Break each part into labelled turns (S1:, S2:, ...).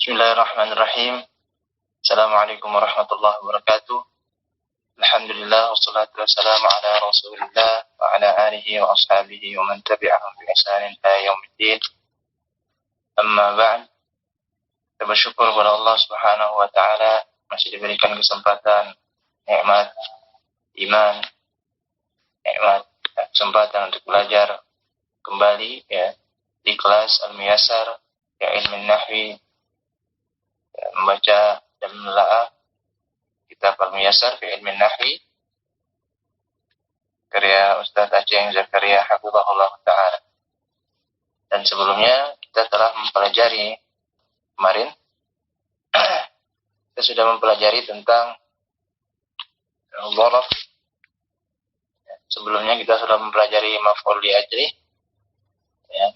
S1: Bismillahirrahmanirrahim. Assalamualaikum warahmatullahi wabarakatuh. Alhamdulillah wassalatu wassalamu ala Rasulillah wa ala alihi wa ashabihi wa man tabi'ahum bi ihsanin ila yaumiddin. Amma ba'd. Kita bersyukur kepada Allah Subhanahu wa taala masih diberikan kesempatan, nikmat iman, nikmat kesempatan untuk belajar kembali di kelas Al-Muyassar ilmu nahwi, membaca dan menelaah kitab Al-Muyassar fi ilmi nahwi karya Ustaz Aceh Zakaria hafizahullah ta'ala. Dan sebelumnya kita telah mempelajari kemarin kita sudah mempelajari tentang dzaraf. Sebelumnya kita sudah mempelajari maf'ul li ajli.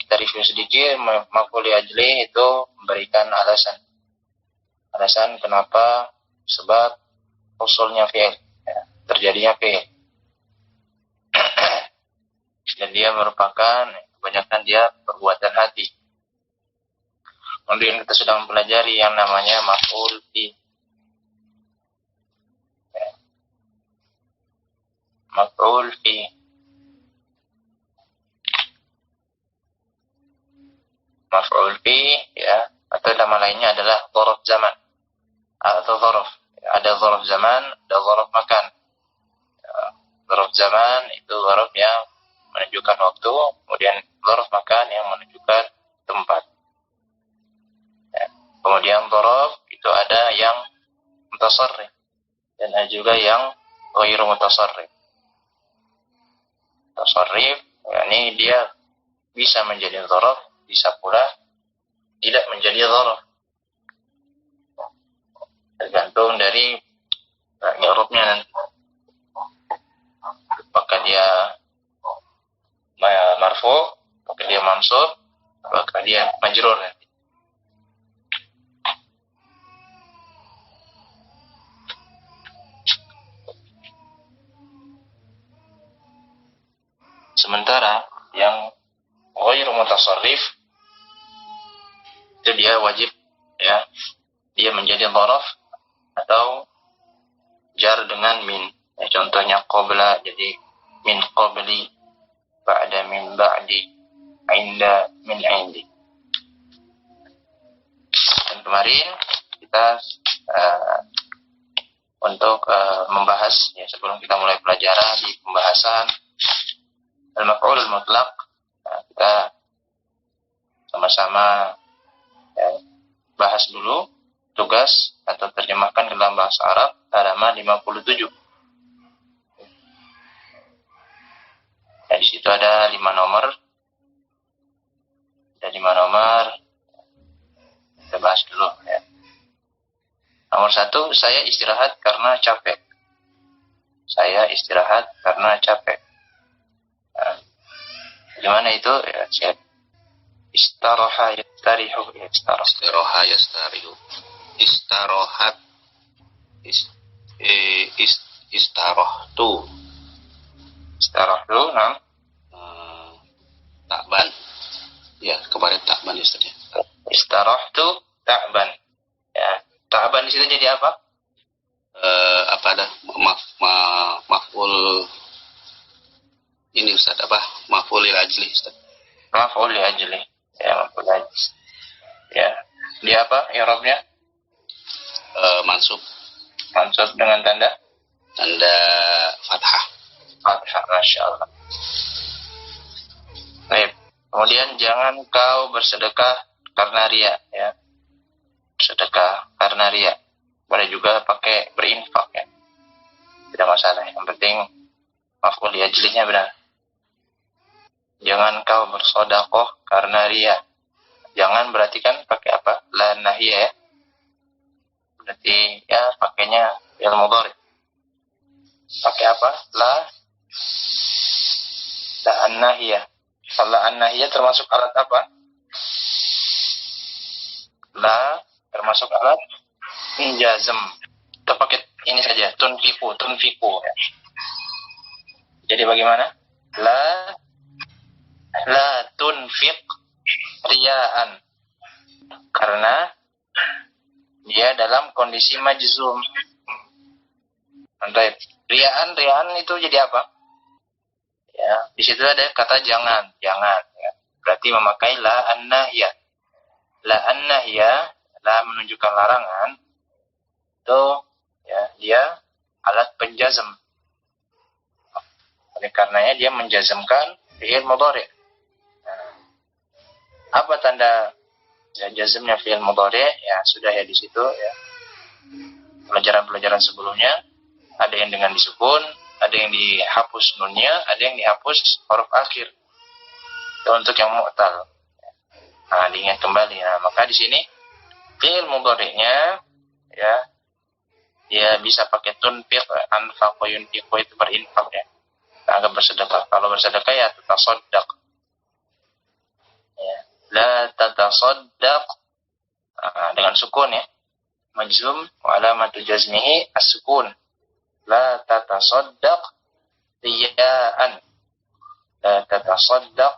S1: Kita review sedikit. Maf'ul li ajli itu memberikan alasan kenapa, sebab usulnya fi'il, terjadinya fi'il. Dan dia merupakan kebanyakan dia perbuatan hati. Kemudian kita sudah mempelajari yang namanya maf'ul fi. Maf'ul fi. Maf'ul fi atau nama lainnya adalah dzaraf zaman atau dzaraf. Ada dzaraf zaman, ada dzaraf makan. Dzaraf zaman itu dzaraf yang menunjukkan waktu, kemudian dzaraf makan yang menunjukkan tempat. Kemudian dzaraf itu ada yang mutasarrif dan ada juga yang ghairu mutasarrif. Mutasarrif yakni dia bisa menjadi dzaraf, bisa pula tidak menjadi dzaraf. Tergantung dari i'rabnya nanti. Apakah dia marfu, apakah dia mansub, apakah dia majrur nanti. Sementara yang ghairu mutasarrif itu dia wajib dia menjadi dzaraf atau jar dengan min. Contohnya qabla jadi min qabli, ba'da min ba'di, inda min indi. Dan kemarin kita untuk membahas sebelum kita mulai pelajaran di pembahasan al-maf'ul al-mutlaq, kita sama-sama bahas dulu tugas atau terjemahkan ke dalam bahasa Arab halaman 57. Di situ ada 5 nomor. Ada 5 nomor. Kita bahas dulu Nomor 1, saya istirahat karena capek. Saya istirahat karena capek. Gimana itu? Istaraha yastarihu. Istaraha yastarihu. Istarahat. Istarahtu. Istarahtu,
S2: Ta'ban. Ya, kemarin ta'ban Ustaz.
S1: Istarahtu ta'ban. Ta'ban di situ jadi apa?
S2: Apa ada maf'ul ini Ustaz, maf'ul li ajli Ustaz.
S1: Maf'ul li ajli. Maf'ul li ajli. Dia apa i'rabnya?
S2: Mansub.
S1: Mansub dengan tanda
S2: fathah.
S1: Fathah, Masya Allah. Baik. Kemudian jangan kau bersedekah karena riya. Bersedekah karena riya. Boleh juga pakai berinfak tidak masalah. Yang penting maf'ul li ajlinya benar. Jangan kau bersedekah karena riya. Jangan berarti kan pakai apa? La nahiyah Berarti pakainya fi'il mudhari. Pakai apa? La an-nahiyah. La an-nahiyah termasuk alat apa? La termasuk alat jazm. Kita pakai ini saja, tunfiku. Jadi bagaimana? La tunfiq riya'an. Karena dia dalam kondisi majzum. Baik. Riaan itu jadi apa? Ya, di situ ada kata jangan. Ya. Berarti memakai la an-nahiyah. La an-nahiyah, la menunjukkan larangan. Itu ya, dia alat penjazm. Oleh karenanya dia menjazmkan fi'il mudhari'. Nah, apa tanda jazmnya fi'il mudhari'? Ya, sudah ya di situ ya. Pelajaran-pelajaran sebelumnya ada yang dengan disukun, ada yang dihapus nunnya, ada yang dihapus huruf akhir. Itu untuk yang mu'tal. Nah, diingat kembali. Nah, maka di sini fi'il mudhari'nya ya, dia bisa pakai tunfiq, anfaq, yunfiq, itu berinfak ya. Agak bersedekah. Kalau bersedekah ya tatasaddaq. Ya, la tatasaddaq. Nah, dengan sukun ya. Majzum wa alamatu jazmihi as-sukun. La tatasaddaq riya'an. La tatasaddaq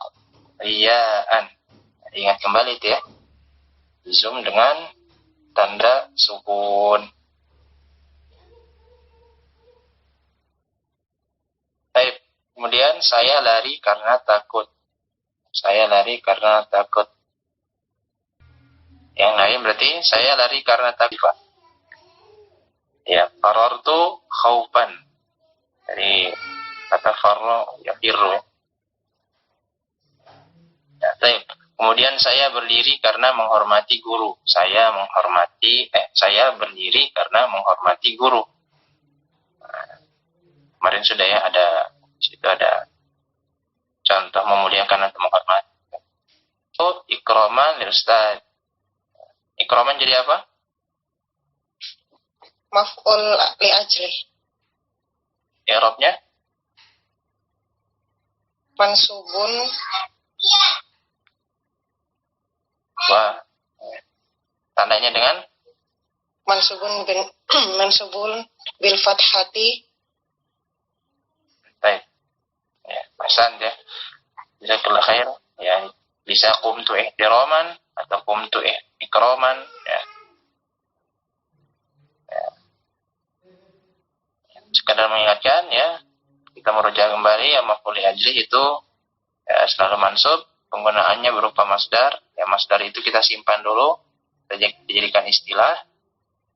S1: riya'an. Ingat kembali itu ya. Zoom dengan tanda sukun. Baik. Kemudian saya lari karena takut. Saya lari karena takut. Yang lain berarti saya lari karena takut. Ya, farartu khaufan. Dari kata farro ya firru. Ya, baik. Kemudian saya berdiri karena menghormati guru. Saya berdiri karena menghormati guru. Nah, kemarin sudah ya ada situ ada contoh memuliakan atau menghormati. Oh, ikraman lil ustaz. Ikraman jadi apa?
S3: Maf'ul li ajli.
S1: I'rabnya?
S3: Mansubun.
S1: Wah. Tandanya dengan?
S3: Mansubun bil fathati.
S1: Baik. Ya, pasan ya. Jazakallahu khair. Ya, bisa qumtu ihtiraman atau qumtu ikraman ya. Sekadar mengingatkan ya, kita merujuk kembali ya, maf'ul li ajli itu ya, selalu mansub, penggunaannya berupa masdar. Ya, masdar itu kita simpan dulu, kita dijadikan istilah.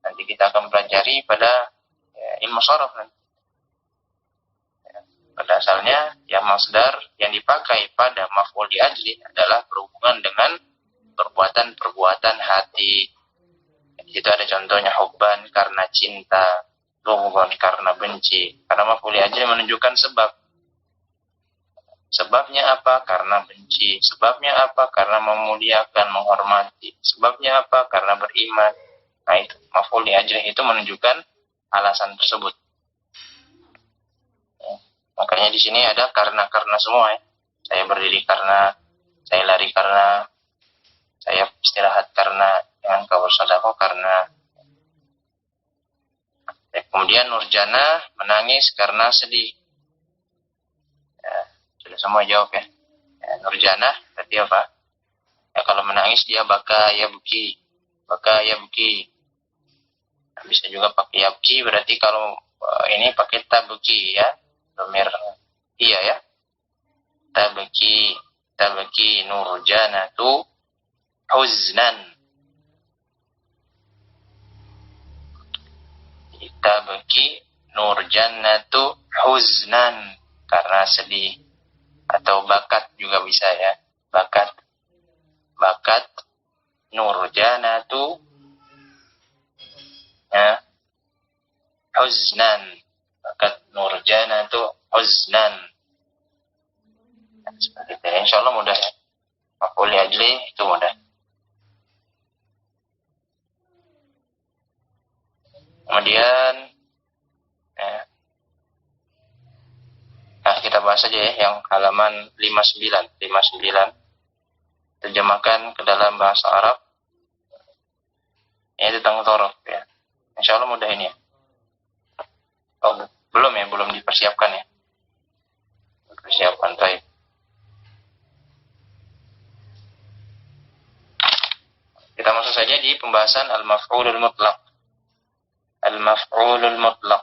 S1: Nanti kita akan pelajari pada ya, ilmu sharaf nanti. Ya, pada asalnya ya masdar yang dipakai pada maf'ul li ajli adalah berhubungan dengan perbuatan-perbuatan hati. Di situ ada contohnya hubban karena cinta, bukan karena benci. Karena maf'ul li ajli menunjukkan sebab. Sebabnya apa? Karena benci. Sebabnya apa? Karena memuliakan, menghormati. Sebabnya apa? Karena beriman. Nah, itu maf'ul li ajli itu menunjukkan alasan tersebut. Ya. Makanya di sini ada karena semua ya. Saya berdiri karena, saya lari karena, saya istirahat karena, dengan kau bersedekah karena. Kemudian Nurjana menangis karena sedih. Ya, sudah semua jawab ya. Ya, Nurjana berarti apa? Ya, kalau menangis dia baka ya buki. Baka ya buki. Nah, bisa juga pakai ya buki, berarti kalau ini pakai tabuki ya. Domir iya ya. Tabaki Nurjana tu huznan. Tabaki Nurjannatu huznan karena sedih, atau bakat juga bisa ya, bakat Nurjannatu ya huznan, bakat Nurjannatu huznan. Seperti itu. Insyaallah mudah ya. Maf'ul li ajli itu mudah. Kemudian nah kita bahas saja ya yang halaman 59 terjemahkan ke dalam bahasa Arab ya, tentang dhorof ya. Insyaallah mudah ini ya. Oh, belum dipersiapkan ya. Persiapkan baik. Kita Kita masuk saja di pembahasan al-maf'ulul mutlaq. Al-maf'ulul mutlaq.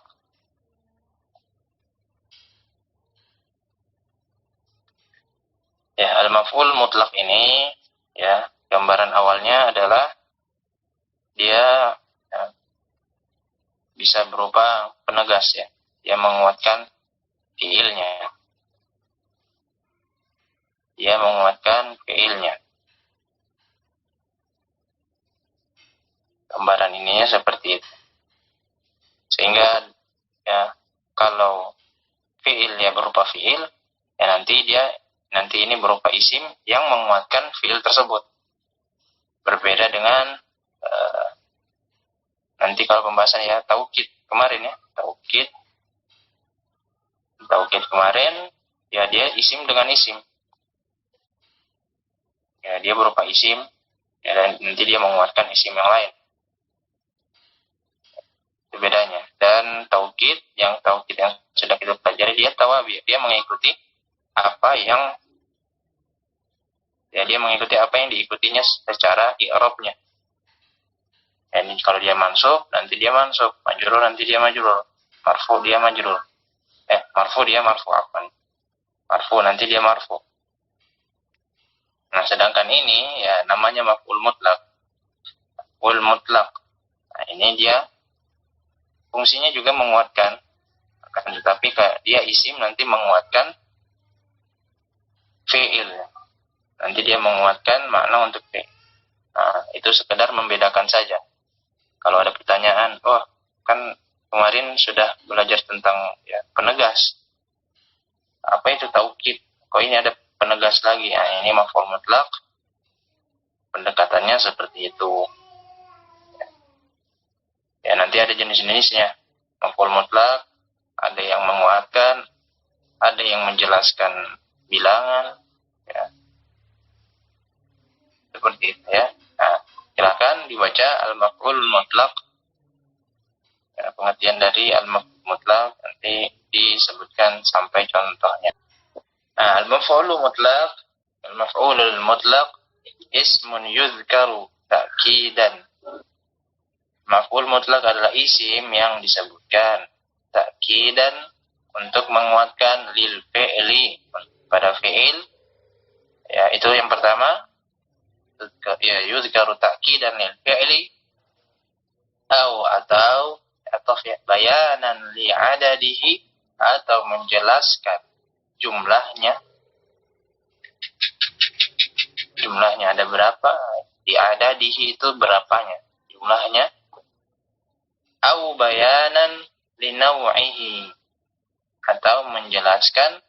S1: Ya, al-maf'ul mutlaq ini, ya, gambaran awalnya adalah dia bisa berupa penegas, ya. Dia menguatkan fiilnya. Dia menguatkan fiilnya. Gambaran ininya seperti itu. Sehingga ya kalau fiilnya berupa fiil, ya nanti ini berupa isim yang menguatkan fiil tersebut. Berbeda dengan nanti kalau pembahasan ya taukid kemarin, ya taukid kemarin, ya dia isim dengan isim. Ya dia berupa isim, ya, dan nanti dia menguatkan isim yang lain. Itu bedanya. Dan taukid yang sudah kita pelajari, dia tawabi, dia mengikuti apa yang diikutinya secara i'rabnya. Dan kalau dia mansub, nanti dia mansub, majrur nanti dia majrur, marfu dia majrur. Marfu dia marfu, afwan. Marfu nanti dia marfu. Nah, sedangkan ini ya namanya maf'ul mutlaq. Maf'ul mutlaq. Nah, ini dia fungsinya juga menguatkan, akan tetapi dia isim nanti menguatkan fi'il. Nanti dia menguatkan makna untuk fi'il. Nah, itu sekedar membedakan saja. Kalau ada pertanyaan, kan kemarin sudah belajar tentang ya, penegas. Apa itu taukid? Kok ini ada penegas lagi? Nah, ini maf'ul mutlaq. Pendekatannya seperti itu. Ya, nanti ada jenis-jenisnya. Maf'ul mutlaq, ada yang menguatkan, ada yang menjelaskan bilangan, ya. Seperti itu, ya. Nah, silakan dibaca al-maf'ul mutlaq. Ya, pengertian dari al-maf'ul mutlaq nanti disebutkan sampai contohnya. Nah, al-maf'ul mutlaq ismun yuzkaru ta'kidan. Maf'ul mutlaq adalah isim yang disebutkan ta'kidan untuk menguatkan lil fi'li, pada fi'il. Ya, itu yang pertama. Ya, yuzkaru ta'kidan lil fi'li atau bayanan li adadihi, atau menjelaskan jumlahnya. Jumlahnya ada berapa? Di adadihi itu berapanya jumlahnya. Au bayanan linaw'ihi, atau menjelaskan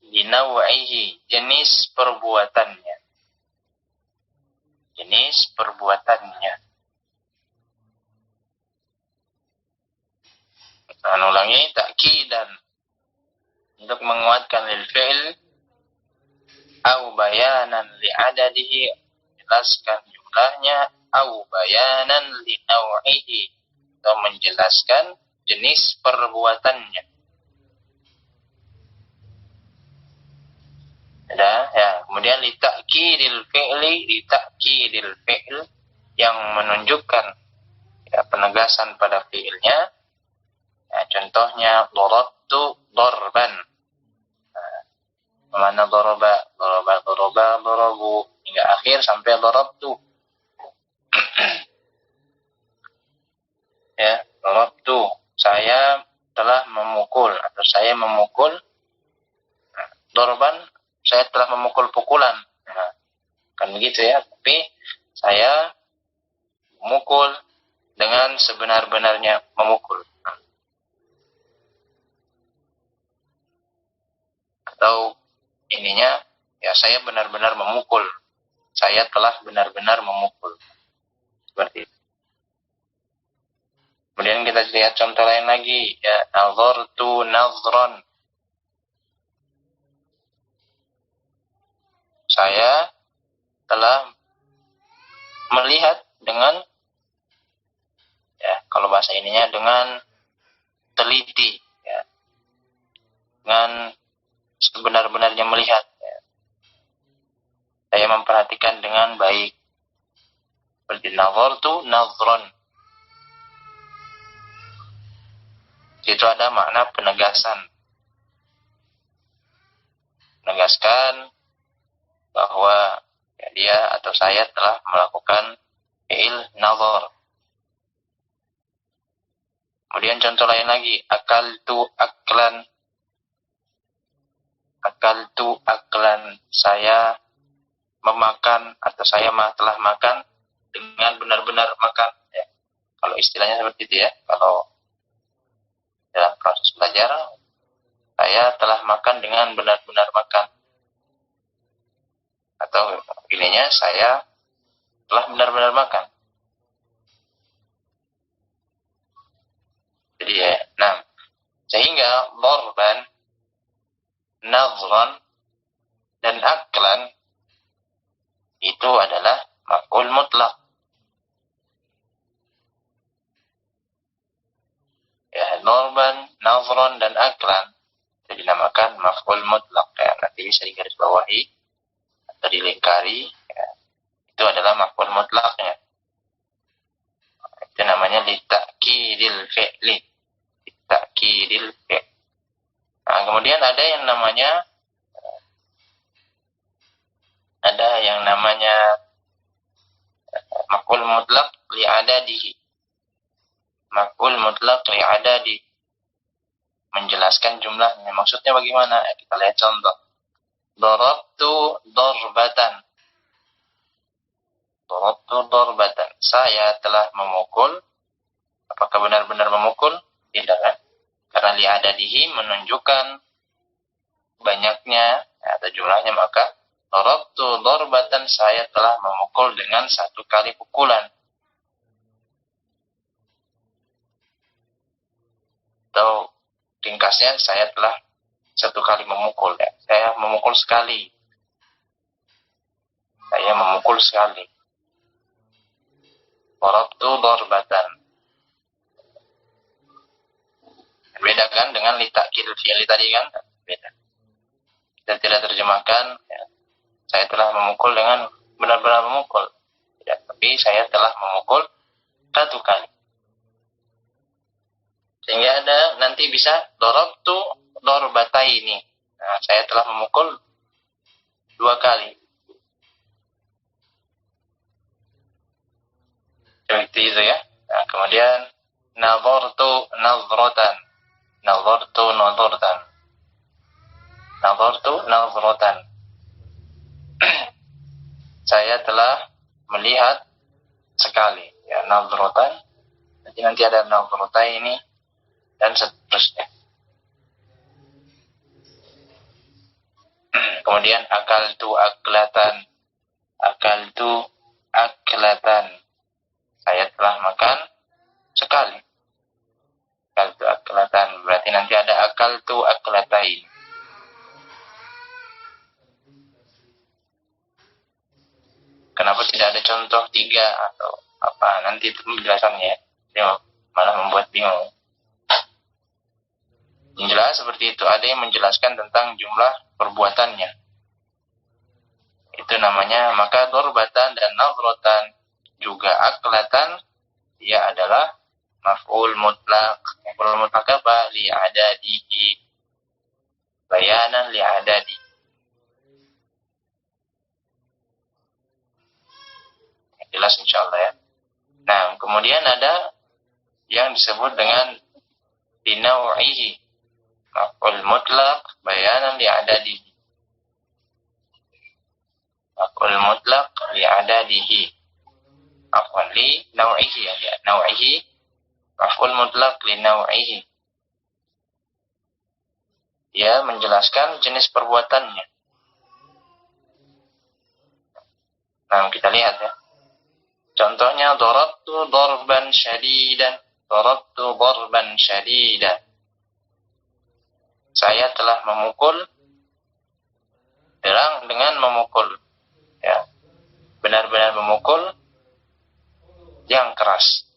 S1: linaw'ihi, jenis perbuatannya. Jenis perbuatannya. Ulangi, ta'kidan untuk menguatkan lil fi'il, au bayanan li adadihi, jelaskan jumlahnya, au bayanan li naw'ihi, atau menjelaskan jenis perbuatannya. Ya, kemudian li ta'kidil fi'l, yang menunjukkan ya, penegasan pada fi'ilnya. Ya, contohnya darabtu darban. Mana daraba, darabu, hingga akhir sampai darabtu. Ya, darabtu, saya telah memukul, atau saya memukul. Darban, saya telah memukul pukulan. Nah, kan begitu ya. Tapi saya memukul dengan sebenar-benarnya memukul. Atau ininya, ya saya benar-benar memukul. Saya telah benar-benar memukul. Seperti itu. Kemudian kita lihat contoh lain lagi. Ya, nazartu nazran. Saya telah melihat dengan, ya kalau bahasa ininya, dengan teliti, ya, dengan sebenar-benarnya melihat, ya. Saya memperhatikan dengan baik. Seperti nazartu nazran. Itu ada makna penegasan. Menegaskan bahwa ya, dia atau saya telah melakukan fi'il nazar. Kemudian contoh lain lagi, akaltu aklan. Akaltu aklan, saya memakan atau saya telah makan dengan benar-benar makan. Ya. Kalau istilahnya seperti itu ya. Kalau dalam proses belajar, saya telah makan dengan benar-benar makan. Atau ininya, saya telah benar-benar makan. Jadi ya, nah, sehingga darban, nazran, dan aklan itu adalah maf'ul mutlaq. Ya, darban, nazran, dan aklan itu dinamakan maf'ul mutlaq. Ya, nanti bisa digarisbawahi atau dilingkari. Ya, itu adalah maf'ul mutlaqnya. Itu namanya litakidil fi'li. Litakidil fi'li. Nah, kemudian ada yang namanya maf'ul mutlaq li'adadihi. Maf'ul mutlaq li'adadi, menjelaskan jumlahnya. Maksudnya bagaimana? Ya, kita lihat contoh. Darabtu darbatan. Darabtu darbatan. Saya telah memukul. Apakah benar-benar memukul? Tidak kan? Karena li'adadihi menunjukkan banyaknya atau jumlahnya, maka darabtu darbatan, saya telah memukul dengan satu kali pukulan. Atau ringkasnya, saya telah satu kali memukul. Ya. Saya memukul sekali. Saya memukul sekali. Darabtu darbatan. Beda kan dengan litakil fi'li tadi kan? Beda. Kita tidak terjemahkan, ya, saya telah memukul dengan benar-benar memukul. Ya, tapi saya telah memukul satu kali. Sehingga ada nanti bisa darabtu darbataini. Nah, saya telah memukul dua kali. Seperti itu ya. Nah, kemudian nazartu nazratan. Nazartu nazratan. Nazartu nazratan. Saya telah melihat sekali. Ya, nazratan. Nanti ada nazrataini dan seterusnya. Kemudian akaltu aklatan. Akaltu aklatan. Saya telah makan sekali. Akaltu aklatan. Berarti nanti ada akaltu aklatain. Kenapa tidak ada contoh 3 atau apa? Nanti itu penjelasannya. Dia malah membuat bingung. Yang jelas seperti itu. Ada yang menjelaskan tentang jumlah perbuatannya. Itu namanya, maka darbatan dan nazratan juga aklatan, dia adalah maf'ul mutlaq. Maf'ul mutlaq apa? Li'adadihi. Bayanan li'adadi. Jelas insyaallah ya. Nah, kemudian ada yang disebut dengan binau'ihi. Maf'ul mutlaq bayanan li'adadihi. Maf'ul mutlaq li'adadihi. Afwan li nau'ihi ya. Nau'ihi maf'ul mutlaq li nau'ihi. Dia menjelaskan jenis perbuatannya. Nah, kita lihat ya. Contohnya darabtu darban syadidan. Darabtu darban syadidan. Saya telah memukul dengan memukul, ya, benar-benar memukul yang keras.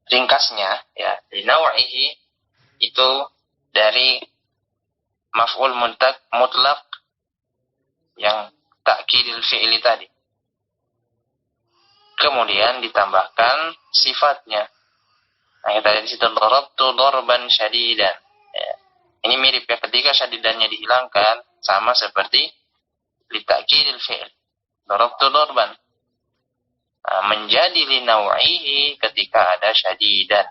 S1: Ringkasnya, ya, linau'ihi itu dari maf'ul mutlaq yang ta'kidil fi'li tadi. Kemudian ditambahkan sifatnya. Nah, kita lihat di situ darabtu darban syadidan. Ya. Ini mirip ya, ketika syadidannya dihilangkan sama seperti li ta'kidil fi'l. Darabtu darban. Nah, menjadi li naw'ihi ketika ada syadidan.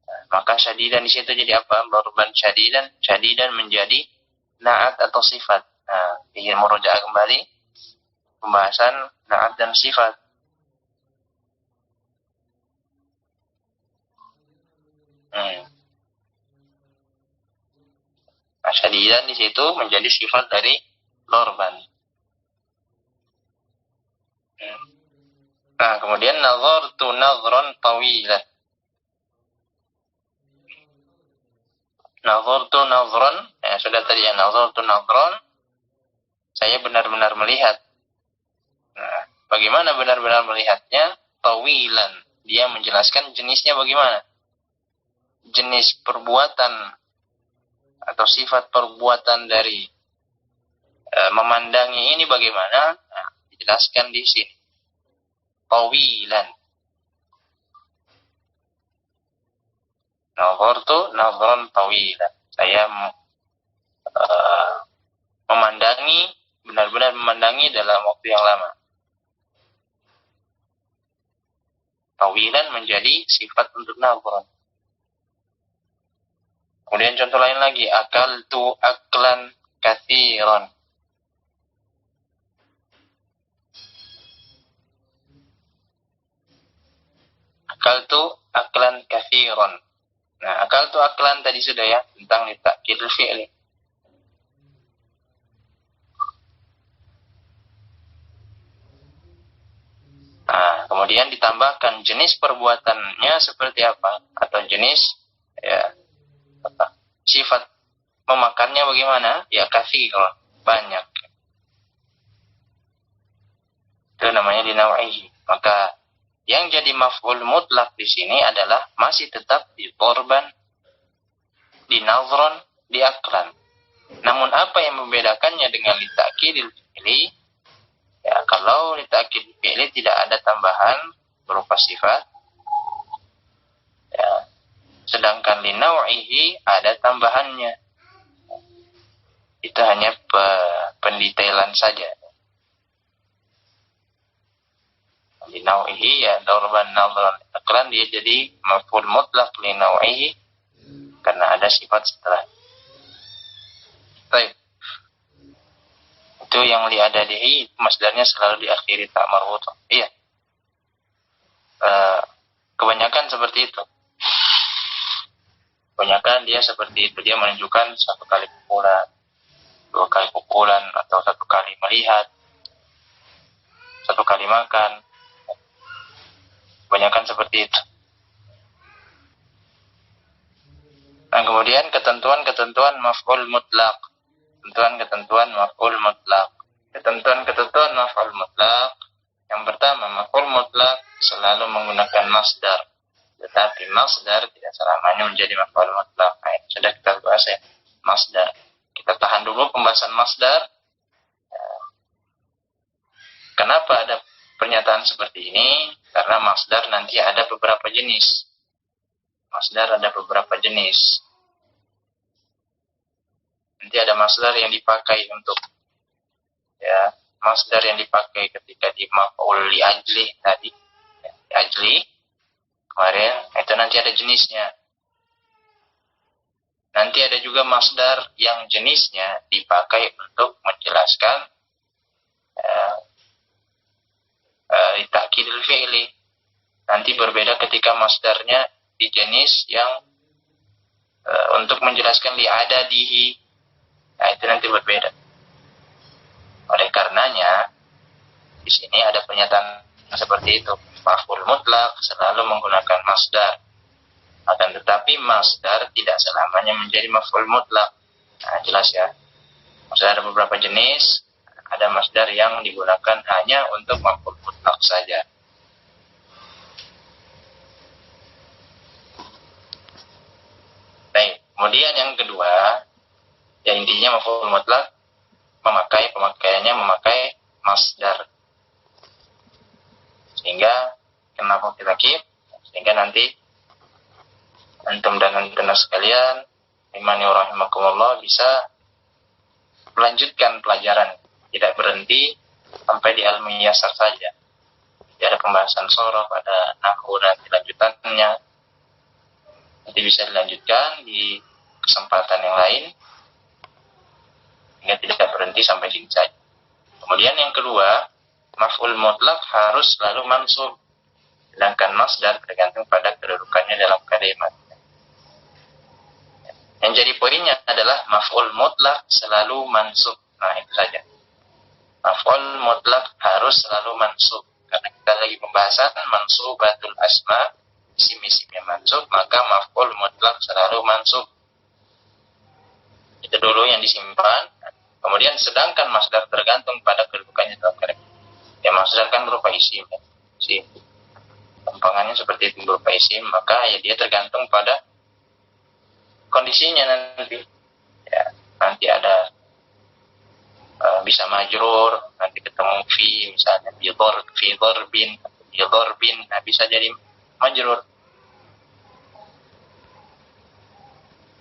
S1: Nah, maka syadidan di situ jadi apa? Darban syadidan, syadidan menjadi na'at atau sifat. Nah, ingin merujuk kembali pembahasan na'at dan sifat. Nah, syadidan di situ menjadi sifat dari darban. Nah, kemudian nazartu nazran tawilan. Nazartu nazran, ya sudah tadi ya, nazartu nazran, saya benar-benar melihat. Nah, bagaimana benar-benar melihatnya? Tawilan. Dia menjelaskan jenisnya bagaimana? Jenis perbuatan atau sifat perbuatan dari memandangi ini bagaimana? Nah, dijelaskan di sini. Tawilan. Nazartu nazran tawilan. Saya memandangi, benar-benar memandangi dalam waktu yang lama. Tawilan menjadi sifat untuk nazar. Kemudian contoh lain lagi, akaltu aklan katsiran. Akaltu aklan katsiran. Nah, akaltu aklan tadi sudah ya, tentang ta'kidul fi'li. Nah, kemudian ditambahkan jenis perbuatannya seperti apa, atau jenis ya apa, sifat memakannya bagaimana? Ya katsir, banyak. Itu namanya dinawaihi. Maka yang jadi maf'ul mutlak di sini adalah masih tetap di darban, di nazran, di aklan. Namun apa yang membedakannya dengan li ta'kidil fi'li? Ya, kalau li ta'kidil fi'li tidak ada tambahan berupa sifat. Ya. Sedangkan li naw'ihi ada tambahannya. Itu hanya pendetailan saja. Li naw'ihi ya darban nazran aklan, dia jadi maf'ul mutlak li naw'ihi karena ada sifat setelah. Baik. Itu yang li adadihi, masdarnya selalu diakhiri tak marbuth. Iya. Kebanyakan seperti itu. Kebanyakan dia seperti itu, dia menunjukkan satu kali pukulan, dua kali pukulan, atau satu kali melihat, satu kali makan. Kebanyakan seperti itu. Nah, kemudian ketentuan-ketentuan maf'ul mutlak. Ketentuan maf'ul mutlak. Ketentuan maf'ul mutlak. Yang pertama, maf'ul mutlak selalu menggunakan masdar. Tetapi masdar tidak selamanya menjadi maf'ul mutlak. Nah, sudah kita bahas ya, masdar. Kita tahan dulu pembahasan masdar. Kenapa ada pernyataan seperti ini? Karena masdar nanti ada beberapa jenis. Masdar ada beberapa jenis. Nanti ada masdar yang dipakai untuk ya, masdar yang dipakai ketika di maf'ul li ajli tadi, ya, li ajli kemarin, itu nanti ada jenisnya. Nanti ada juga masdar yang jenisnya dipakai untuk menjelaskan ta'kidul fi'li. Nanti berbeda ketika masdarnya di jenis yang untuk menjelaskan li adadihi. Nah, itu nanti berbeda. Oleh karenanya di sini ada pernyataan seperti itu. Maf'ul mutlak selalu menggunakan masdar. Akan tetapi masdar tidak selamanya menjadi maf'ul mutlak. Nah, jelas ya. Masdar ada beberapa jenis. Ada masdar yang digunakan hanya untuk maf'ul mutlak saja. Baik, kemudian yang kedua, ya intinya maf'ul mutlak pemakaiannya memakai masdar. Sehingga kenapa kita keep? Sehingga nanti antum dan antuna sekalian, imani wa rahimakumullah, bisa melanjutkan pelajaran, tidak berhenti sampai di al-miyasar saja. Jadi ada pembahasan sorof, ada nahwu dan lanjutannya. Nanti bisa dilanjutkan di kesempatan yang lain, hingga tidak berhenti sampai sini saja. Kemudian yang kedua, maf'ul mutlak harus selalu mansub, sedangkan masdar tergantung pada kedudukannya dalam kalimat. Yang jadi poinnya adalah maf'ul mutlak selalu mansub. Nah, itu saja. Maf'ul mutlak harus selalu mansub. Karena kita lagi pembahasan mansubatul asma, isim-isimnya mansub, maka maf'ul mutlak selalu mansub. Itu dulu yang disimpan. Kemudian sedangkan masdar tergantung pada kedudukannya dalam kalimat. Ya, masdar kan berupa isim, ya. Isim. Gampangannya seperti itu, berupa isim, maka ya dia tergantung pada kondisinya nanti. Ya, nanti ada bisa majrur, nanti ketemu fi, misalnya fi dharbin, nah bisa jadi majrur.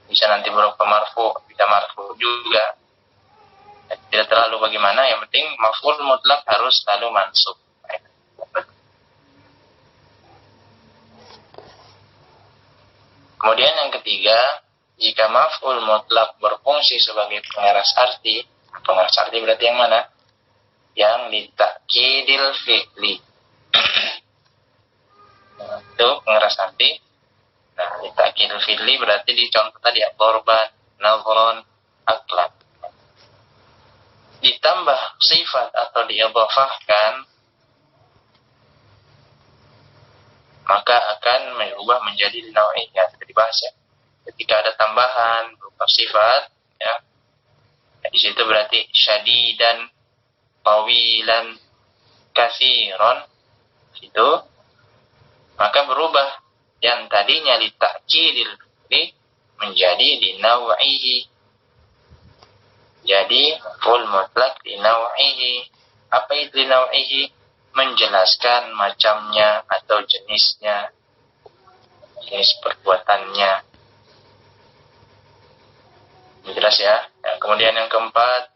S1: Bisa nanti berupa marfu, bisa marfu juga. Tidak terlalu bagaimana, yang penting maf'ul mutlak harus selalu mansub. Kemudian yang ketiga, jika maf'ul mutlak berfungsi sebagai pengeras arti berarti yang mana? Yang litakidil fi'li. Itu pengeras arti. Nah, litakidil fi'li berarti dicontoh tadi dorban, nazron, aklan. Ditambah sifat atau diidhafahkan, maka akan berubah menjadi nau'iyah. Jadi dibahas ya. Ketika ada tambahan berupa sifat, ya, di situ berarti syadidan, tawilan, katsiran, itu maka berubah yang tadinya li ta'kidil fi'li menjadi li naw'ihi. Jadi full mutlak li naw'ihi. Apa itu li naw'ihi? Menjelaskan macamnya atau jenisnya, jenis perbuatannya. Jelas ya. Kemudian yang keempat,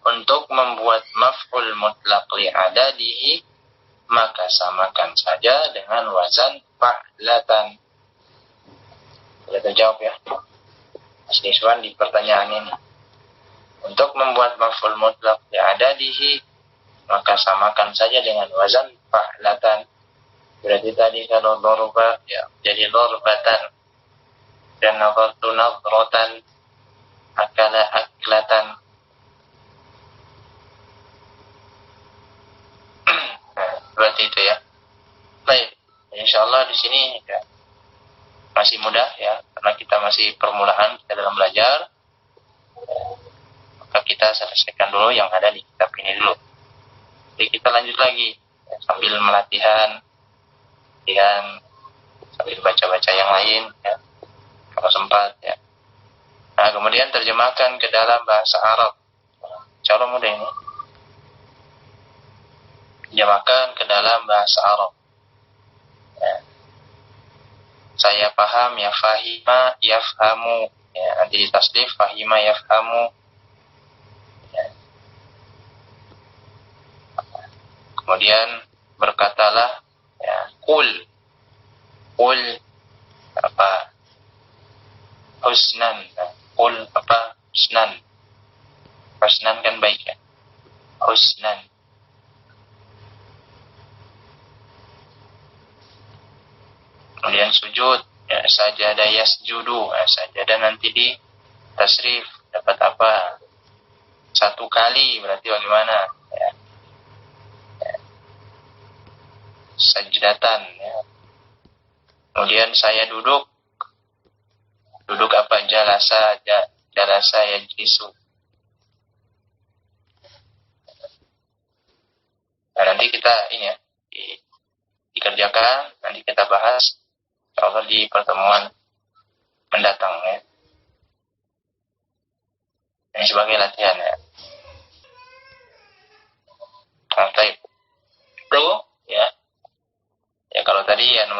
S1: untuk membuat maf'ul mutlaq li adadihi, maka samakan saja dengan wazan fa'latan. Sudah terjawab ya Mas Niswan di pertanyaan ini. Untuk membuat maf'ul mutlaq li adadihi, maka samakan saja dengan wazan fa'latan. Berarti tadi kalau dorba, ya jadi dorbatan, dan nazartu nazratan, akala aklatan. Berarti itu ya. Baik, insyaallah di sini ya, masih mudah ya, karena kita masih permulaan kita dalam belajar. Maka kita selesaikan dulu yang ada di kitab ini dulu. Jadi kita lanjut lagi ya, sambil melatihan, dan sambil baca-baca yang lain ya, kalau sempat ya. Nah, kemudian terjemahkan ke dalam bahasa Arab. Cara mudah ini. Terjemahkan ke dalam bahasa Arab. Ya. Saya paham, ya fahima, yafhamu. Ya, nanti ditasdif fahima, yafhamu. Ya. Kemudian berkatalah, ya, qul apa? Husnan. Qul apa? Husnan. Husnan kan baik ya. Husnan. Kemudian sujud, ya sajada yasjudu. Sajada nanti di tasrif dapat apa? Satu kali berarti bagaimana? Ya. Ya. Sajdatan ya. Kemudian saya duduk apa? Jalasa yajlisu. Nah, nanti kita ini ya dikerjakan, nanti kita bahas insyaallah di pertemuan mendatang ya. Ini sebagai latihan ya.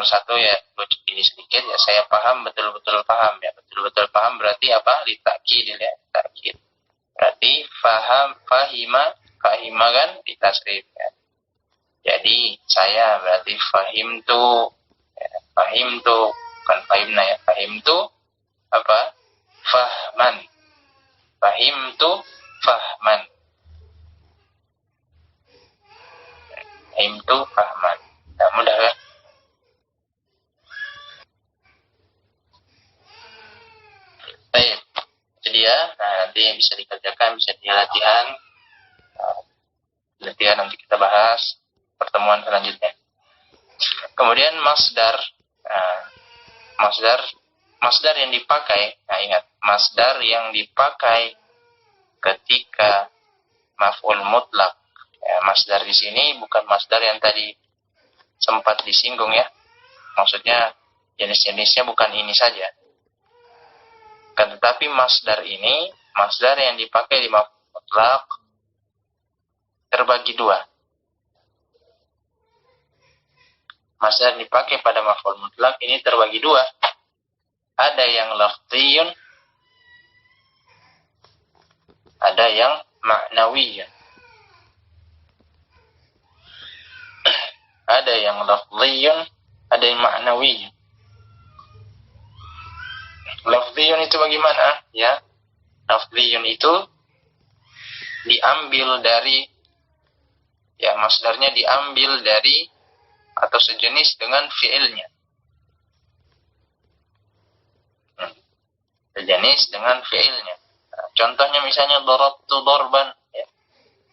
S1: nomor satu ya ini sedikit ya, saya paham, betul-betul paham ya. Betul-betul paham berarti apa? Litakid ya, takkid. Berarti fahima kan ditasrif ya. Jadi saya berarti fahimtu ya, bukan fahimna ya, fahimtu apa? Fahman. Fahimtu fahman. Fahimtu fahman. Nah, mudah kan? Baik, itu dia. Nah, nanti bisa dikerjakan, bisa dilatihan. Latihan nanti kita bahas pertemuan selanjutnya. Kemudian masdar. Nah, masdar yang dipakai. Nah, ingat, masdar yang dipakai ketika maf'ul mutlak. Ya, masdar di sini bukan masdar yang tadi sempat disinggung ya. Maksudnya jenis-jenisnya bukan ini saja. Kan tetapi masdar ini, masdar yang dipakai di maf'ul mutlak terbagi dua. Masdar yang dipakai pada maf'ul mutlak ini terbagi dua. Ada yang lafziyun, ada yang ma'nawiyun. Ada yang lafziyun, ada yang ma'nawiyun. Lafziyun itu bagaimana? Ya, lafziyun itu diambil dari, ya masdarnya diambil dari atau sejenis dengan fiilnya. Sejenis dengan fiilnya. Nah, contohnya misalnya darabtu darban, ya.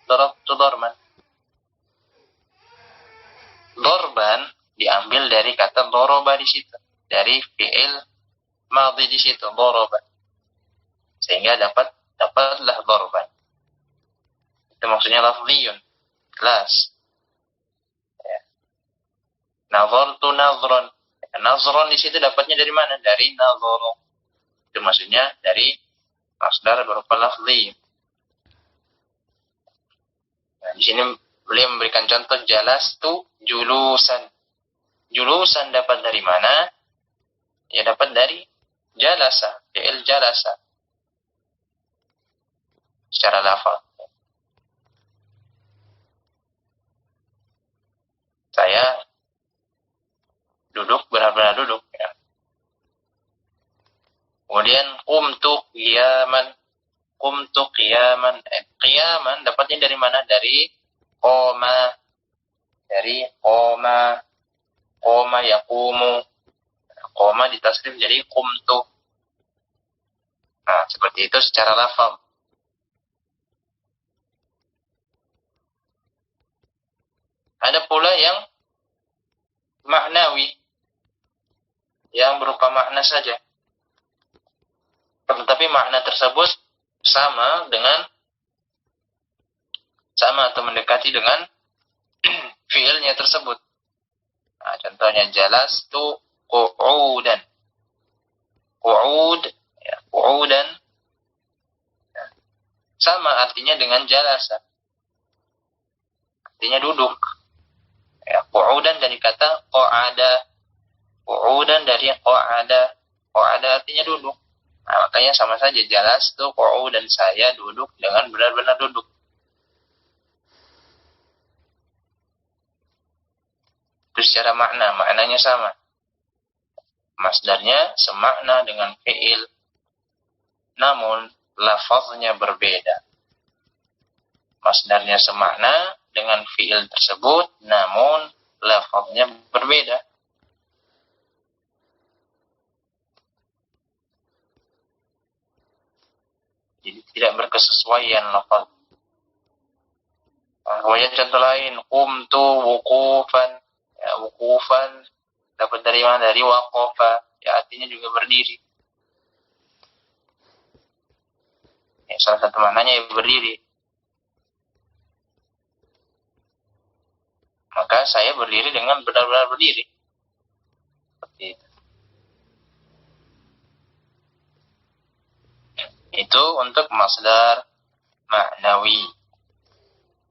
S1: Darabtu darban. Darban diambil dari kata daraba di situ, dari fiil madhi di situ, daraba. Sehingga dapatlah darban. Itu maksudnya lafziyun. Jelas. Ya. Nazartu nazran. Nazran di situ dapatnya dari mana? Dari nazara. Itu maksudnya dari masdar berupa lafzi. Nah, di sini beliau memberikan contoh jalastu julusan. Julusan dapat dari mana? Ya dapat dari jalasa, fi'il jalasa. Secara lafaz. Saya duduk, benar-benar duduk ya. Kemudian qumtu qiyaman. Qumtu qiyaman. Qiyaman dapatnya dari mana? Dari qoma. Dari qoma. Qoma yaqumu. Qoma ditasrif jadi qumtu. Nah, seperti itu secara lafaz. Ada pula yang maknawi, yang berupa makna saja. Tetapi makna tersebut sama atau mendekati dengan fiilnya tersebut. Nah, contohnya jalastu qu'udan. Qu'ud, ya, qu'udan. Ya, sama artinya dengan jalasa. Artinya duduk. Ya, qu'udan dari kata qa'ada. Qu'udan dari qa'ada. Qa'ada artinya duduk. Nah, makanya sama saja jalastu qu'udan, saya duduk dengan benar-benar duduk. Itu secara maknanya sama. Masdarnya semakna dengan fi'il, namun lafaznya berbeda. Masdarnya semakna dengan fi'il tersebut, namun lafaznya berbeda. Jadi tidak berkesesuaian lafaz. Kemudian contoh lain, qumtu wuqufan. Ya, wuqufan dapat dari mana? Dari waqafa. Ya, artinya juga berdiri. Ya, salah satu maknanya ya berdiri. Maka saya berdiri dengan benar-benar berdiri. Seperti itu. Itu untuk masdar ma'nawi.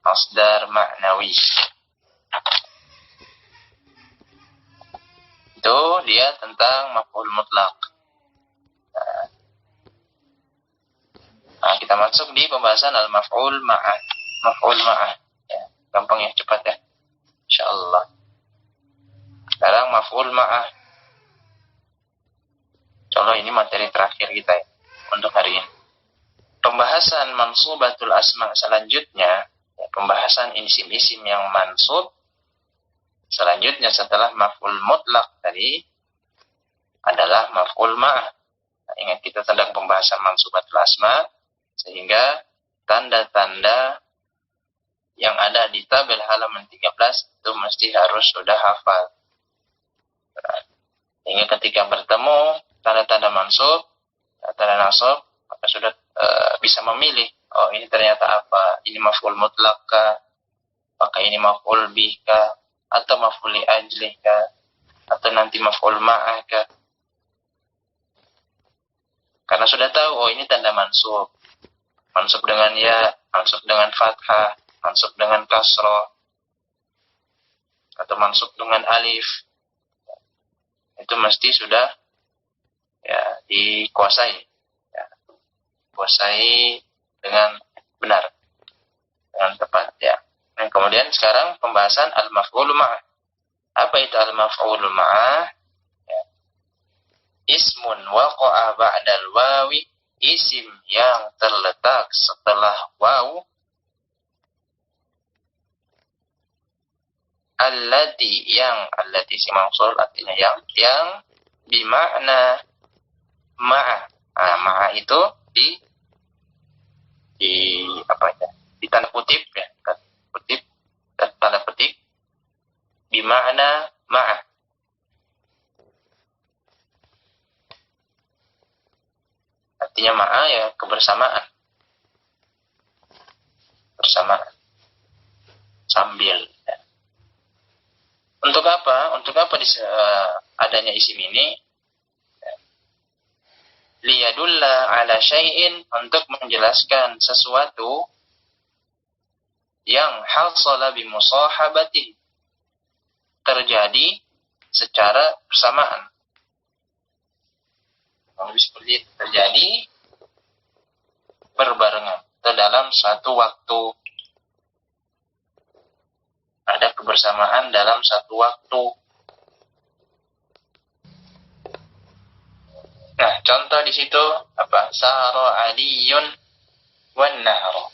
S1: Masdar ma'nawi. Itu dia tentang maf'ul mutlak. Nah, kita masuk di pembahasan al-maf'ul ma'ah. Maf'ul ma'ah. Ya, gampang ya, cepat ya. Insyaallah. Sekarang maf'ul ma'ah. Insyaallah ini materi terakhir kita ya, untuk hari ini. Pembahasan mansubatul asma selanjutnya, ya, pembahasan isim-isim yang mansub selanjutnya setelah maf'ul mutlak tadi adalah maf'ul ma'ah. Nah, ingat kita sedang pembahasan mansubatul asma, sehingga tanda-tanda yang ada di tabel halaman 13 itu mesti harus sudah hafal. Nah, hingga ketika bertemu tanda-tanda mansub, tanda nasab, maka sudah bisa memilih, oh ini ternyata apa, ini maf'ul mutlak kah, maka ini maf'ul bih kah, atau maf'ul li ajlih kah, atau nanti maf'ul ma'ah kah. Karena sudah tahu, oh ini tanda mansub. Mansub dengan ya, mansub dengan fathah, mansub dengan kasroh, atau mansub dengan alif. Itu mesti sudah ya dikuasai. Ya, kuasai dengan benar, dengan tepat ya. Dan kemudian sekarang pembahasan al-maf'ul ma'ah. Apa itu al-maf'ul ma'ah? Ya. Ismun waqa'a ba'dal wawi, isim yang terletak setelah waw, allati si mausul artinya yang bimakna ma'ah. Nah, ma'ah itu di apa ya? Di tanda kutip ya, kutip dan tanda petik bimakna ma'ah. Artinya ma'ah ya kebersamaan. Bersamaan. Sambil. Ya. Untuk apa? Untuk apa adanya isim ini? Ya. Liyadulla ala syai'in, untuk menjelaskan sesuatu yang hasala bimusahabati, terjadi secara bersamaan. Seperti itu, terjadi berbarengan atau dalam satu waktu, ada kebersamaan dalam satu waktu. Nah, contoh di situ apa? Sara aliyun wan nahru.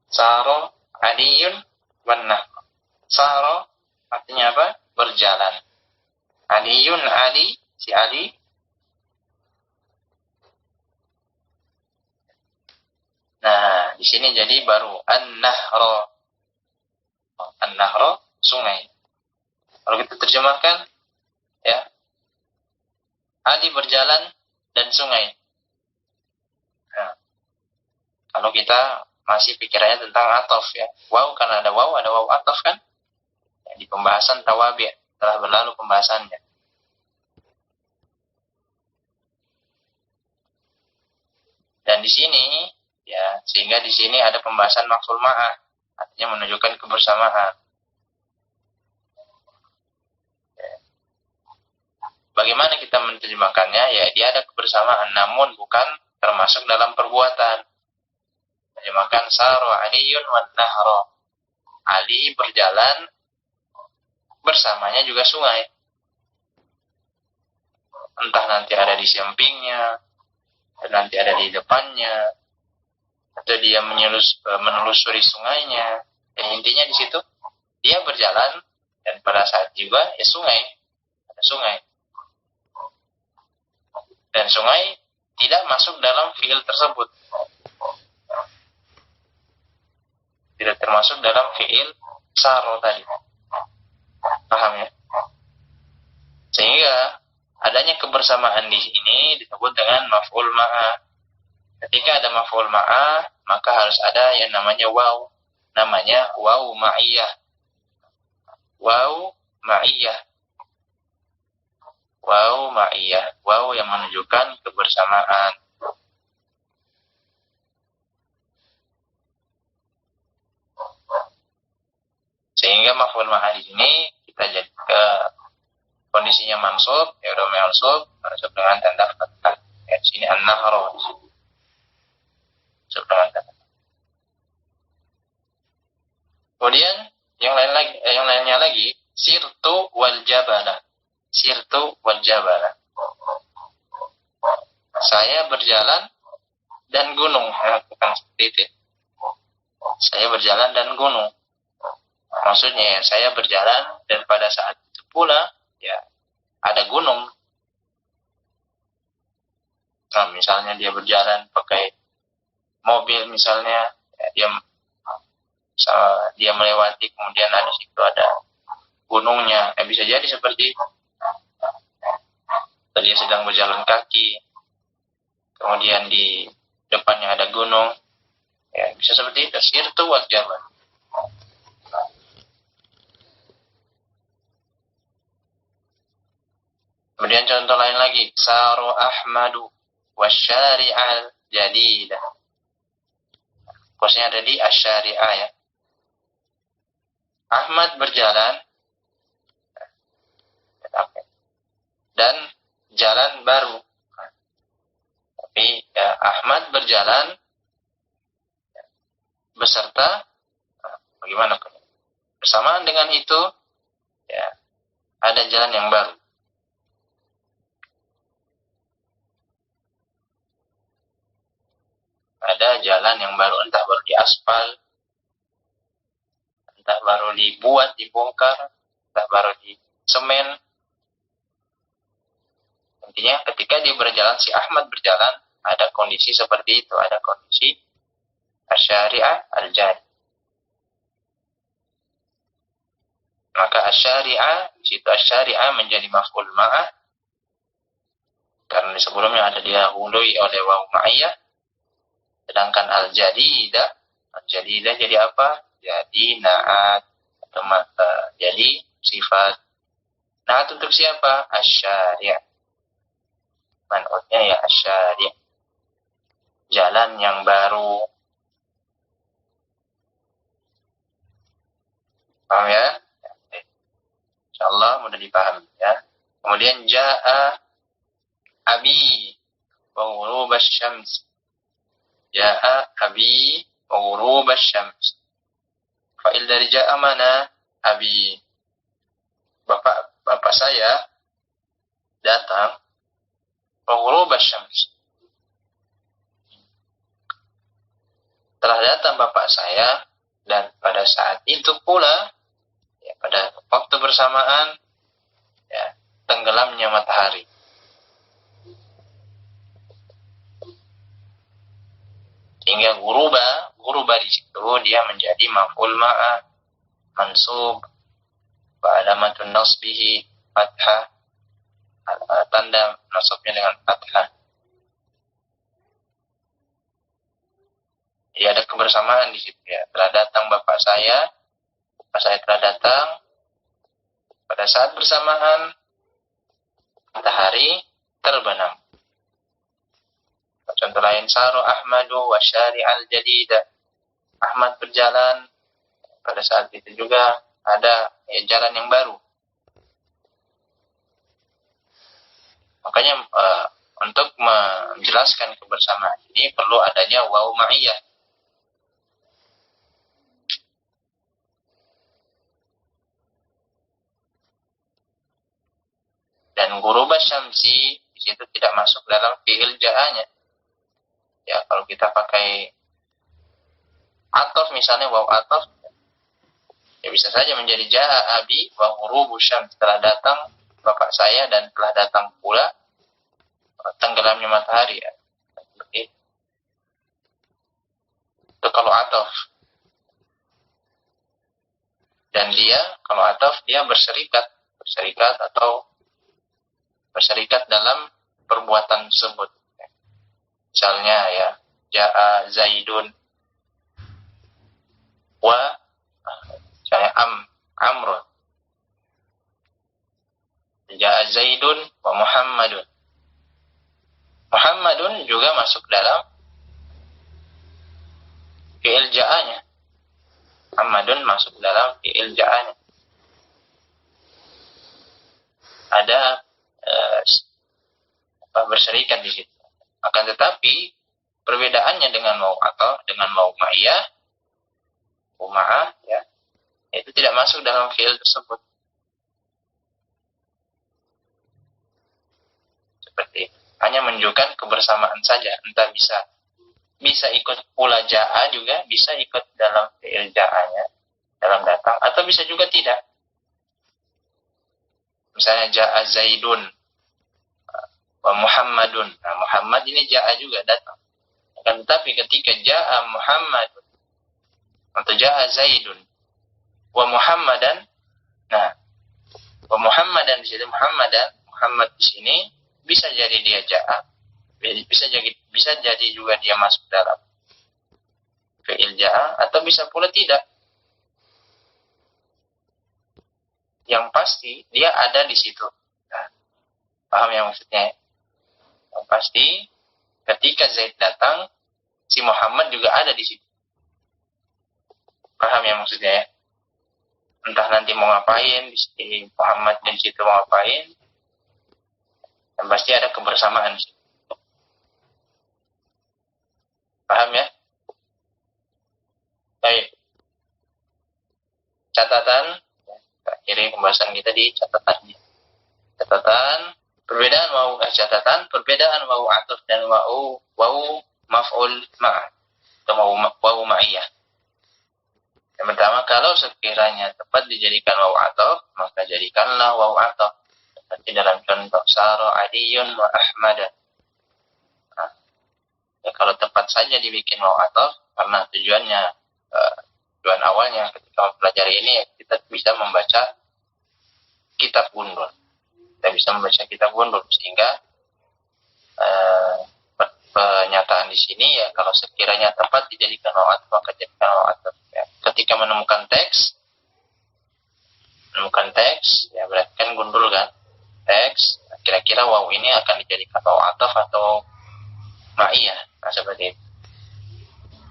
S1: Sara aliyun wan nahru. Sara artinya apa? Berjalan. Aliyun, Ali, si Ali. Nah, di sini jadi baru an-nahra. An-nahra, sungai. Kalau kita terjemahkan, ya, Ali berjalan dan sungai. Nah, kalau kita masih pikirannya tentang atof ya, waw, karena ada waw atof kan? Ya, di pembahasan tawabi' telah berlalu pembahasannya. Dan di sini ya, sehingga di sini ada pembahasan maf'ul ma'ah, artinya menunjukkan kebersamaan. Ya. Bagaimana kita menerjemahkannya? Ya, dia ada kebersamaan, namun bukan termasuk dalam perbuatan. Terjemahkan sara aliyun wan nahra. Ali berjalan, bersamanya juga sungai. Entah nanti ada di sampingnya, nanti ada di depannya, atau dia menelusuri sungainya. Dan intinya di situ dia berjalan, dan pada saat juga ya ada sungai. Dan sungai tidak masuk dalam fiil tersebut, tidak termasuk dalam fiil saro tadi. Paham ya? Sehingga adanya kebersamaan di sini disebut dengan maf'ul ma'ah. Ketika ada maf'ul ma'ah, maka harus ada yang namanya waw. Namanya waw ma'iyah. Waw ma'iyah. Waw ma'iyah. Waw yang menunjukkan kebersamaan. Sehingga maf'ul ma'ah di sini kita kondisinya mansub, ya udah mansub dengan tanda fathah. Ya, di sini an-nahru. Mansub dengan tanda. Kemudian yang lainnya lagi, sirtu wal jabala. Sirtu wal jabala. Saya berjalan dan gunung. Bukan seperti itu. Saya berjalan dan gunung. Maksudnya ya, saya berjalan dan pada saat itu pula ya ada gunung. Nah, misalnya dia berjalan pakai mobil misalnya, ya, dia melewati kemudian ada situ ada gunungnya. Bisa jadi seperti itu. Dia sedang berjalan kaki, kemudian di depannya ada gunung. Ya, bisa seperti itu. Sirtu wal jabal. Kemudian contoh lain lagi, saru Ahmadu wasyari'al jadidah. Khususnya ada di asyari'ah ya. Ahmad berjalan dan jalan baru. Tapi ya, Ahmad berjalan beserta bagaimana? Bersamaan dengan itu ya ada jalan yang baru. Ada jalan yang baru, entah baru diaspal, entah baru dibuat, dibongkar, entah baru di semen. Intinya ketika dia berjalan, si Ahmad berjalan, ada kondisi seperti itu, ada kondisi asyari'ah al-jari. Maka asyari'ah, di situ asyari'ah menjadi maf'ul ma'ah, karena di sebelumnya ada didahului oleh waw ma'iyah. Sedangkan al-jadidah jadi apa? Jadi na'at, jadi sifat. Na'at untuk siapa? Asyari'. Man'utnya ya asyari'. Jalan yang baru. Paham ya? InsyaAllah mudah dipahami ya. Kemudian ja'a abi wa ghurubasy syams. Ja'a abi wa ghurubasy syams. Fa'il dari ja'a mana? Abi. Bapak saya datang wa ghurubasy syams. Telah datang bapak saya dan pada saat itu pula ya, pada waktu bersamaan ya, tenggelamnya matahari. Hingga guruba di situ dia menjadi maf'ul ma'ah mansub wa alamatun nasbihi fathah, tanda nasabnya dengan fathah. Jadi ada kebersamaan di situ ya. Telah datang bapak saya telah datang pada saat bersamaan matahari terbenam. Contoh lain, saru Ahmadu wa syari'al jadidah. Ahmad berjalan, pada saat itu juga ada ya, jalan yang baru. Makanya untuk menjelaskan kebersamaan ini perlu adanya waw ma'iyah. Dan ghuruba syamsi di situ tidak masuk dalam fi'il ja'anya. Ya, kalau kita pakai atof misalnya waw atof, ya bisa saja menjadi ja'a abi wa ghurubu syams. Telah datang bapak saya dan telah datang pula tenggelamnya matahari ya. Itu kalau atof. Dan dia kalau atof dia berserikat atau berserikat dalam perbuatan tersebut. Misalnya ya, ja'a Zaidun wa saya Amrun. Ja'a Zaidun wa Muhammadun. Muhammadun juga masuk dalam fi'il ja'anya. Muhammadun masuk dalam fi'il ja'anya. ada berserikat di situ. Akan tetapi perbedaannya dengan wawu ataf, dengan wawu ma'iyah, ma'ah, ya, itu tidak masuk dalam fi'il tersebut. Seperti hanya menunjukkan kebersamaan saja, entah bisa ikut pula ja'a juga, bisa ikut dalam fi'il ja'anya, dalam datang, atau bisa juga tidak. Misalnya ja'a Zaidun wa Muhammadun. Nah, Muhammad ini ja'a juga datang. Akan tetapi ketika ja'a Muhammadun atau ja'a Zaidun wa Muhammadan, nah, wa Muhammadan di sini Muhammad di sini bisa jadi dia ja'a, bisa jadi juga dia masuk dalam fi'il ja'a, atau bisa pula tidak. Yang pasti dia ada di situ. Nah, paham ya maksudnya? Yang pasti ketika Zaid datang, si Muhammad juga ada di situ. Paham ya maksudnya ya? Entah nanti mau ngapain, si Muhammad di situ mau ngapain, yang pasti ada kebersamaan. Paham ya? Baik. Catatan, akhirnya pembahasan kita di catatannya. Catatan, perbedaan wawu ataf dan wawu maf'ul ma'ah atau wawu ma'iyah. Yang pertama, kalau sekiranya tepat dijadikan wawu ataf, maka jadikanlah wawu ataf. Seperti dalam contoh Sara Aliyun wa Ahmad. Nah, ya kalau tepat saja dibikin wawu ataf, karena tujuan awalnya ketika mempelajari ini ya, kita bisa membaca kitab gundul. Kita bisa membaca kitab gundul sehingga pernyataan di sini ya kalau sekiranya tepat dijadikan wawu ataf, maka jadikan wawu ataf. Ya. Ketika menemukan teks ya berarti kan gundul kan teks. Kira-kira wawu ini akan dijadikan wawu ataf atau ma'iyah. Nah, seperti itu.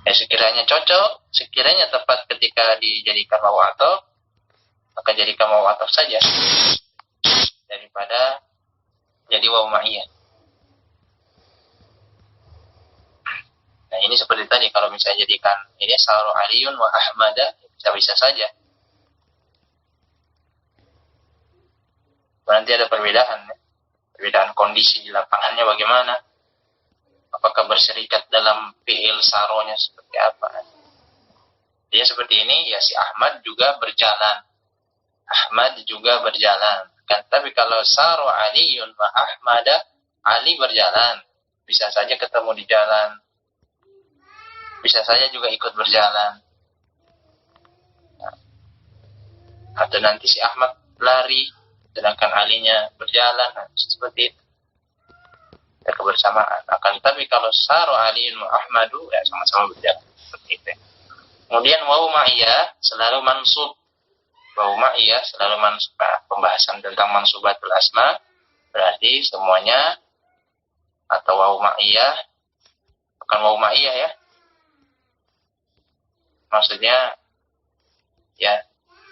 S1: Ya, sekiranya cocok, sekiranya tepat ketika dijadikan wawu ataf, maka jadikan wawu ataf saja daripada jadi wawu ma'iyah. Nah, ini seperti tadi kalau misalnya jadikan ini Sara Aliyun wa Ahmada, bisa saja. Nanti ada perbedaan kondisi di lapangannya bagaimana. Apakah berserikat dalam fi'il saronya seperti apa? Dia seperti ini, ya si Ahmad juga berjalan. Kan, tapi kalau Saro Aliyun wa Ahmada, Ali berjalan. Bisa saja ketemu di jalan. Bisa saja juga ikut berjalan. Nah, atau nanti si Ahmad lari, sedangkan Alinya berjalan. Nah, seperti itu. Kebersamaan. Akan tapi kalau Saro Aliyun wa Ahmadu, ya sama-sama berjalan seperti itu. Kemudian wawu ma'iyah selalu mansub. Wawu ma'iyah selalu mansub. Pembahasan tentang mansubatul asma berarti semuanya atau wawu ma'iyah, bukan wawu ma'iyah ya. Maksudnya ya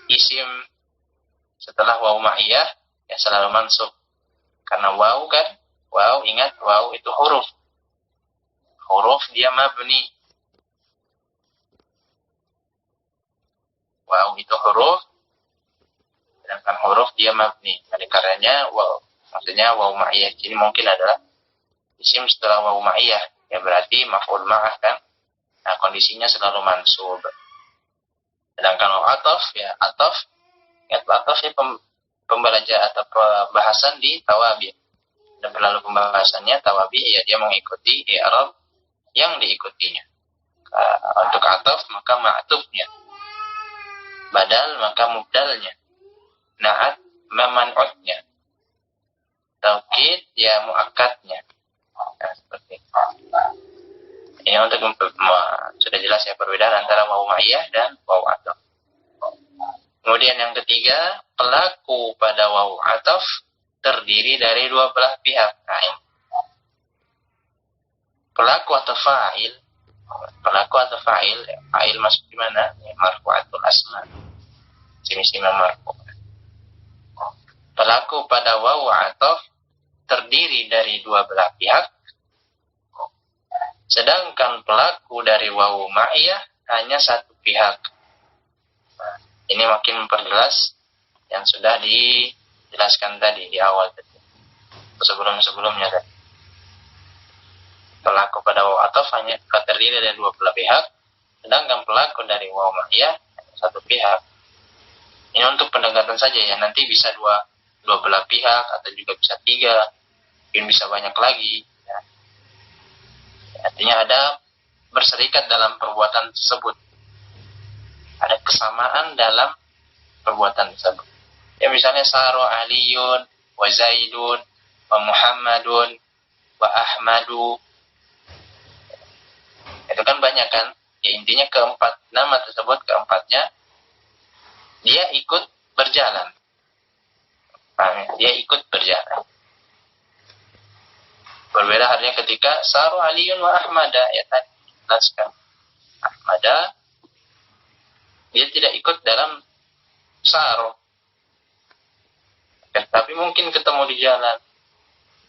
S1: isim setelah wawu ma'iyah ya selalu mansub. Karena wawu kan, ingat wawu itu huruf. Huruf dia mabni. Wawu itu huruf, sedangkan huruf dia mabni. Oleh karenanya maksudnya wawu ma'iyah ini mungkin adalah isim setelah wawu ma'iyah. Ya berarti maf'ul ma'ah kan. Nah, kondisinya selalu mansub. Sedangkan wawu ataf ya ataf ya pembelajaran atau pembahasan di tawabi. Dan berlalu pembahasannya tawabi ya dia mengikuti i'rab yang diikutinya. Untuk ataf maka ma'tufnya, badal maka mubdalnya, na'at meman'utnya, taukid ya mu'akkadnya. Nah, seperti itu. Ini untuk sudah jelas ya perbedaan antara wawu ma'iyah dan wawu ataf. Kemudian yang ketiga, pelaku pada wawu ataf terdiri dari dua belah pihak. Nah, ini. Pelaku atau fa'il, fa'il masuk di mana? Marfu'atul asma. Simi-simi marfu'. berlaku pada wawu ataf terdiri dari dua belah pihak, sedangkan pelaku dari wawu ma'iyah hanya satu pihak. Nah, ini makin memperjelas yang sudah dijelaskan tadi di awal tadi, sebelum-sebelumnya tadi. Pelaku pada wawu ataf hanya terdiri dari dua belah pihak, sedangkan pelaku dari wawu ma'iyah hanya satu pihak. Ini untuk pendekatan saja ya, nanti bisa dua belah pihak atau juga bisa tiga, mungkin bisa banyak lagi ya. Artinya ada berserikat dalam perbuatan tersebut, ada kesamaan dalam perbuatan tersebut ya. Misalnya saro aliyun wa zaidun wa muhammadun wa ahmadu, itu kan banyak kan ya. Intinya keempat nama tersebut, keempatnya dia ikut berjalan. Dia ikut berjalan. Berbeda halnya ketika saru aliyun wa ahmada, ya tadi dijelaskan. Ahmada dia tidak ikut dalam saru, ya, tapi mungkin ketemu di jalan.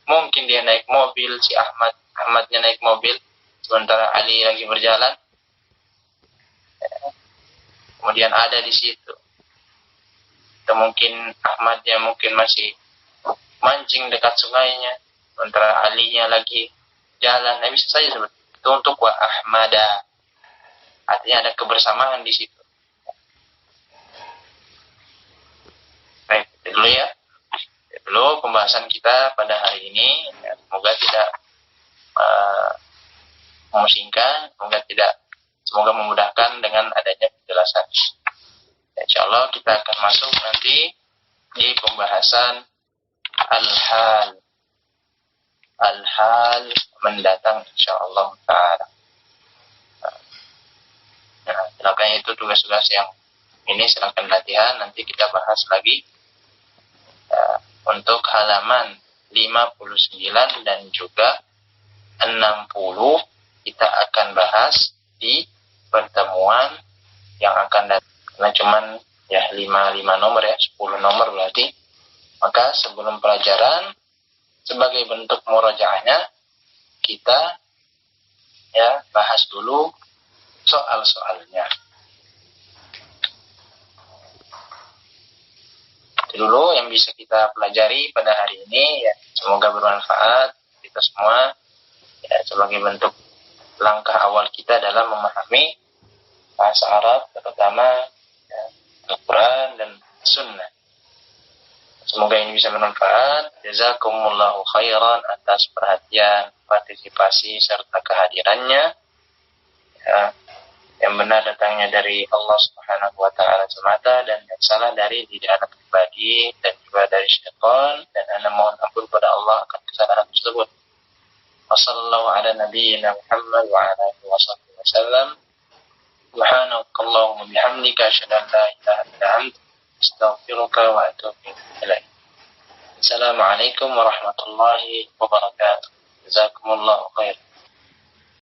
S1: Mungkin dia naik mobil, si Ahmadnya naik mobil, sementara Ali lagi berjalan, ya, kemudian ada di situ. Atau mungkin Ahmadnya mungkin masih mancing dekat sungainya, sementara Alinya lagi jalan. Nah, bisa saja seperti itu untuk wa ahmada. Artinya ada kebersamaan di situ. Baik, itu dulu ya. Itu dulu pembahasan kita pada hari ini. Ya, semoga tidak memusingkan, semoga memudahkan dengan adanya penjelasan. Insyaallah kita akan masuk nanti di pembahasan al-hal mendatang insyaallah ta'ala. Nah, silakan, itu tugas-tugas yang ini silakan latihan, nanti kita bahas lagi untuk halaman 59 dan juga 60 kita akan bahas di pertemuan yang akan datang. Karena cuman ya 5 nomor ya, 10 nomor berarti. Maka sebelum pelajaran, sebagai bentuk murojaahnya, kita ya bahas dulu soal-soalnya. Itu dulu yang bisa kita pelajari pada hari ini ya. Semoga bermanfaat kita semua ya, sebagai bentuk langkah awal kita dalam memahami bahasa Arab, terutama ya, Al-Quran dan Sunnah. Semoga ini bisa bermanfaat. Jazakumullahu khairan atas perhatian, partisipasi, serta kehadirannya. Ya, yang benar datangnya dari Allah Subhanahu wa Ta'ala semata, dan yang salah dari diri anak pribadi dan juga dari syaitan. Dan Anda mohon ampun kepada Allah akan kesalahan tersebut. Wassallallahu ala nabiyyina Muhammad wa ala alihi wasallam. Subhanakallahumma bihamdika asyhadu an la ilaha illa anta astaghfiruka wa atubu ilaik. Assalamualaikum warahmatullahi wabarakatuh. Jazakumullahu khairan.